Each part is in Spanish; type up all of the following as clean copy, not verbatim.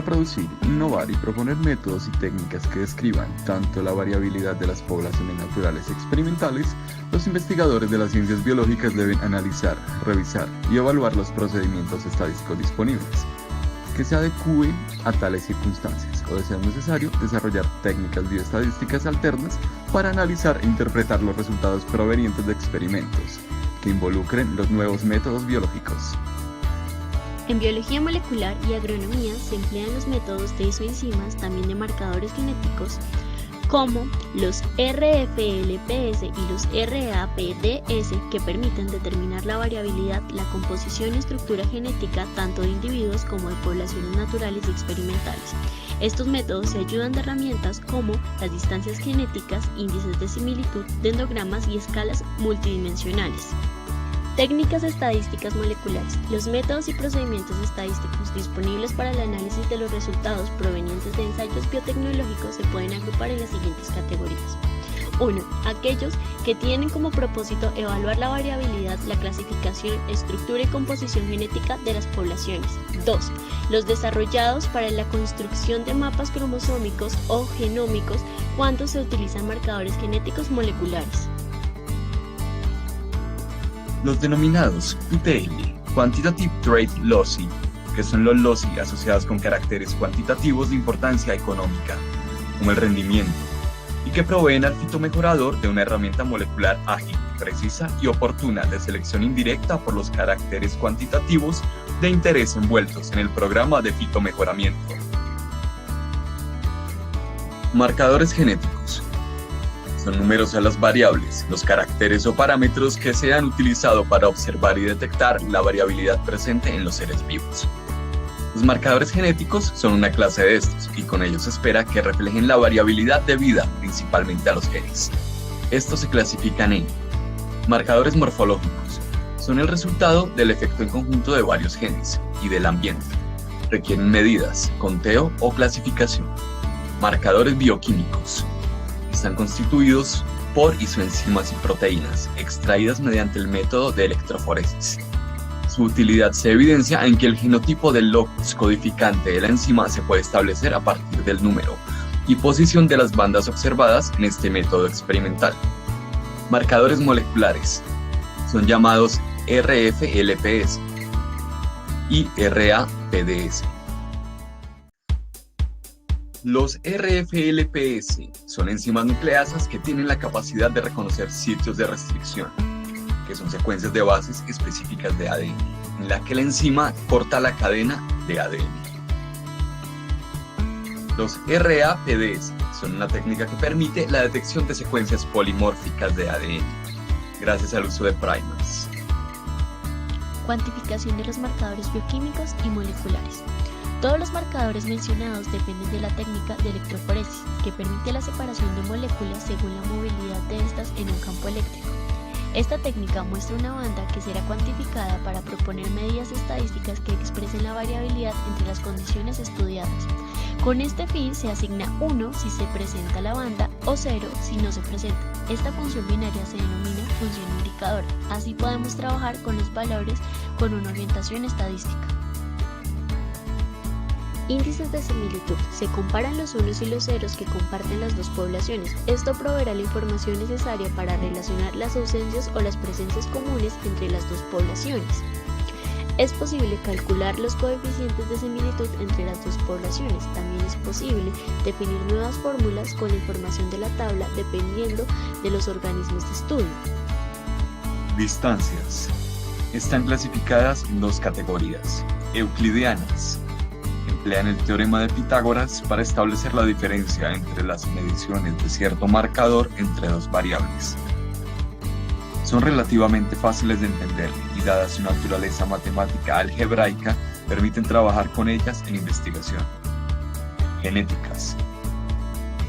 producir, innovar y proponer métodos y técnicas que describan tanto la variabilidad de las poblaciones naturales experimentales, los investigadores de las ciencias biológicas deben analizar, revisar y evaluar los procedimientos estadísticos disponibles que se adecúen a tales circunstancias o, de ser necesario, desarrollar técnicas bioestadísticas alternas para analizar e interpretar los resultados provenientes de experimentos que involucren los nuevos métodos biológicos. En biología molecular y agronomía se emplean los métodos de isoenzimas, también de marcadores genéticos, como los RFLPS y los RAPDS, que permiten determinar la variabilidad, la composición y estructura genética tanto de individuos como de poblaciones naturales y experimentales. Estos métodos se ayudan de herramientas como las distancias genéticas, índices de similitud, dendrogramas y escalas multidimensionales. Técnicas estadísticas moleculares. Los métodos y procedimientos estadísticos disponibles para el análisis de los resultados provenientes de ensayos biotecnológicos se pueden agrupar en las siguientes categorías. 1. Aquellos que tienen como propósito evaluar la variabilidad, la clasificación, estructura y composición genética de las poblaciones. 2. Los desarrollados para la construcción de mapas cromosómicos o genómicos cuando se utilizan marcadores genéticos moleculares. Los denominados QTL, Quantitative Trait Lossy, que son los lossy asociados con caracteres cuantitativos de importancia económica, como el rendimiento, y que proveen al fitomejorador de una herramienta molecular ágil, precisa y oportuna de selección indirecta por los caracteres cuantitativos de interés envueltos en el programa de fitomejoramiento. Marcadores genéticos. Son numerosas las variables, los caracteres o parámetros que se han utilizado para observar y detectar la variabilidad presente en los seres vivos. Los marcadores genéticos son una clase de estos y con ellos se espera que reflejen la variabilidad debida principalmente a los genes. Estos se clasifican en marcadores morfológicos. Son el resultado del efecto en conjunto de varios genes y del ambiente. Requieren medidas, conteo o clasificación. Marcadores bioquímicos. Están constituidos por isoenzimas y proteínas, extraídas mediante el método de electroforesis. Su utilidad se evidencia en que el genotipo del locus codificante de la enzima se puede establecer a partir del número y posición de las bandas observadas en este método experimental. Marcadores moleculares son llamados RFLPS y RAPDS. Los RFLPS son enzimas nucleasas que tienen la capacidad de reconocer sitios de restricción, que son secuencias de bases específicas de ADN, en la que la enzima corta la cadena de ADN. Los RAPDS son una técnica que permite la detección de secuencias polimórficas de ADN, gracias al uso de primers. Cuantificación de los marcadores bioquímicos y moleculares. Todos los marcadores mencionados dependen de la técnica de electroforesis, que permite la separación de moléculas según la movilidad de estas en un campo eléctrico. Esta técnica muestra una banda que será cuantificada para proponer medidas estadísticas que expresen la variabilidad entre las condiciones estudiadas. Con este fin se asigna 1 si se presenta la banda o 0 si no se presenta. Esta función binaria se denomina función indicadora. Así podemos trabajar con los valores con una orientación estadística. Índices de similitud. Se comparan los unos y los ceros que comparten las dos poblaciones. Esto proveerá la información necesaria para relacionar las ausencias o las presencias comunes entre las dos poblaciones. Es posible calcular los coeficientes de similitud entre las dos poblaciones. También es posible definir nuevas fórmulas con la información de la tabla dependiendo de los organismos de estudio. Distancias. Están clasificadas en dos categorías: euclidianas. Emplean el teorema de Pitágoras para establecer la diferencia entre las mediciones de cierto marcador entre dos variables. Son relativamente fáciles de entender y, dada su naturaleza matemática algebraica, permiten trabajar con ellas en investigación. Genéticas.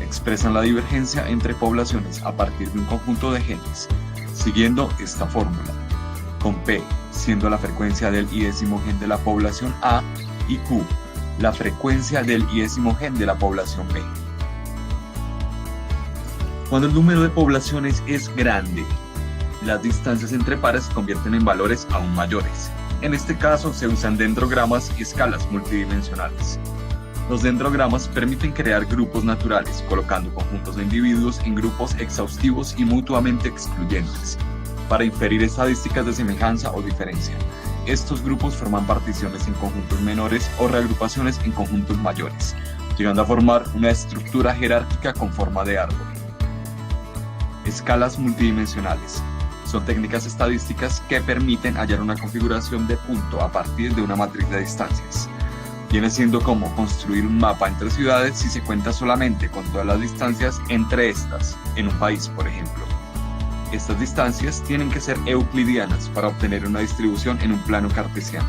Expresan la divergencia entre poblaciones a partir de un conjunto de genes, siguiendo esta fórmula, con P siendo la frecuencia del iésimo gen de la población A y Q la frecuencia del iésimo gen de la población B. Cuando el número de poblaciones es grande, las distancias entre pares se convierten en valores aún mayores. En este caso se usan dendrogramas y escalas multidimensionales. Los dendrogramas permiten crear grupos naturales, colocando conjuntos de individuos en grupos exhaustivos y mutuamente excluyentes, para inferir estadísticas de semejanza o diferencia. Estos grupos forman particiones en conjuntos menores o reagrupaciones en conjuntos mayores, llegando a formar una estructura jerárquica con forma de árbol. Escalas multidimensionales. Son técnicas estadísticas que permiten hallar una configuración de punto a partir de una matriz de distancias. Viene siendo como construir un mapa entre ciudades si se cuenta solamente con todas las distancias entre estas, en un país, por ejemplo. Estas distancias tienen que ser euclidianas para obtener una distribución en un plano cartesiano.